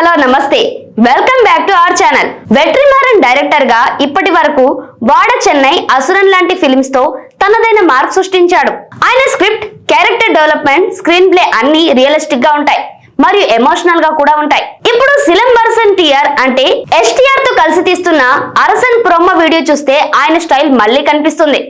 Hello నమస్తే welcome back to our channel. Vetrimaaran director గా ఇప్పటి వరకు వాడ చెన్నై, అసురన్ లాంటి ఫిల్మ్స్ తో తనదైన మార్క్ సృష్టించాడు. ఆయన script, character development, screen play అన్ని రియలిస్టిక్ గా ఉంటాయి మరియు ఎమోషనల్ గా కూడా ఉంటాయి. ఇప్పుడు సిలంబరసన్ టిఆర్ అంటే ఎస్టీఆర్ తో కలిసి తీస్తున్న అరసన్ ప్రోమో వీడియో చూస్తే ఆయన స్టైల్ మళ్ళీ కనిపిస్తుంది.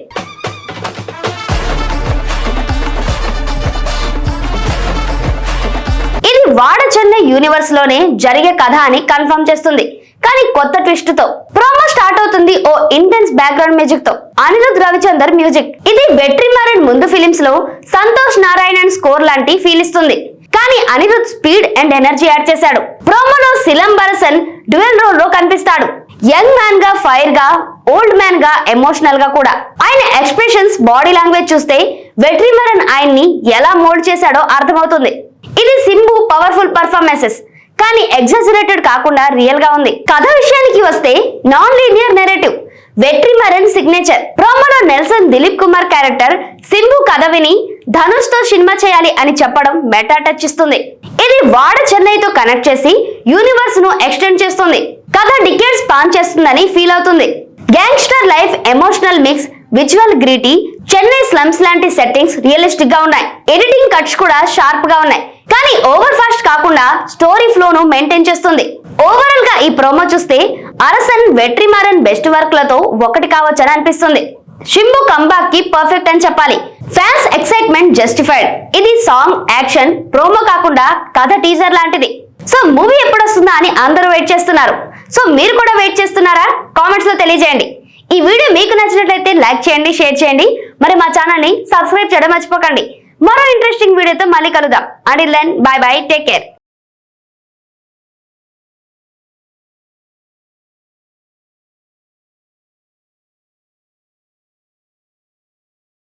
వాడ చెన్నై యూనివర్స్ లోనే జరిగే కథ అని కన్ఫర్మ్ చేస్తుంది. కానీ కొత్త ట్విస్ట్ తో ప్రోమో స్టార్ట్ అవుతుంది ఓ ఇంటెన్స్ బ్యాక్గ్రౌండ్ మ్యూజిక్ తో. అనిరుద్ రవిచందర్ మ్యూజిక్. ఇది వెట్రిమారన్ ముందు ఫిలిమ్స్ లో సంతోష్ నారాయణన్ స్కోర్ లాంటి ఫీల్ ఇస్తుంది. కానీ Anirudh speed and energy add చేశాడు. ప్రోమోలో సిలంబరసన్ డ్యూయల్ రోల్ లో కనిపిస్తాడు. యంగ్ మ్యాన్ గా, ఫైర్ గా, ఓల్డ్ మ్యాన్ గా, ఎమోషనల్ గా కూడా. ఆయన ఎక్స్ప్రెషన్స్, బాడీ లాంగ్వేజ్ చూస్తే వెట్రిమారన్ ఆయన్ని ఎలా మోల్డ్ చేశాడో అర్థమవుతుంది. ఇది సింబు పవర్ఫుల్ పర్ఫార్మెన్సెస్, కానీ ఎగ్జాజరేటెడ్ కాకుండా రియల్ గా ఉంది. కథ విషయానికి వస్తే non linear narrative Vetrimaaran signature. ప్రోమోలో నెల్సన్ దిలీప్ కుమార్ క్యారెక్టర్ సింబు కథ విని ధనుష్ తో సినిమా చేయాలి అని చెప్పడం మెటా టచ్ ఇస్తుంది. ఇది వాడ చెన్నైతో కనెక్ట్ చేసి యూనివర్స్ ను ఎక్స్టెండ్ చేస్తుంది. కథ డికేడ్స్ పాన్ చేస్తుందని ఫీల్ అవుతుంది. Gangster life, emotional mix, visual gritty, Chennai slums లాంటి సెట్టింగ్స్ రియలిస్టిక్ గా ఉన్నాయి. ఎడిటింగ్ కట్స్ కూడా షార్ప్ గా ఉన్నాయి, కానీ ఓవర్ ఫాస్ట్ కాకుండా స్టోరీ ఫ్లో ను మెయింటైన్ చేస్తుంది. ఓవరాల్ గా ఈ ప్రోమో చూస్తే అరసన్, వెట్రిమారన్ బెస్ట్ వర్క్ లతో ఒకటి కావచ్చని అనిపిస్తుంది. షింబు కంబ్యాక్ కి పర్ఫెక్ట్ అని చెప్పాలి. Fans excitement justified. ఇది సాంగ్, యాక్షన్, ప్రోమో కాకుండా కథ టీజర్ లాంటిది. సో మూవీ ఎప్పుడు వస్తుందా అని అందరూ వెయిట్ చేస్తున్నారు. సో మీరు కూడా వెయిట్ చేస్తున్నారా? కామెంట్స్ లో తెలియజేయండి. ఈ వీడియో మీకు నచ్చినట్లయితే లైక్ చేయండి, షేర్ చేయండి. మరి మా ఛానల్ ని సబ్స్క్రైబ్ చేయడం మర్చిపోకండి. మరో ఇంట్రెస్టింగ్ వీడియోతో మళ్ళీ కలుద్దాం. Until then bye bye, take care.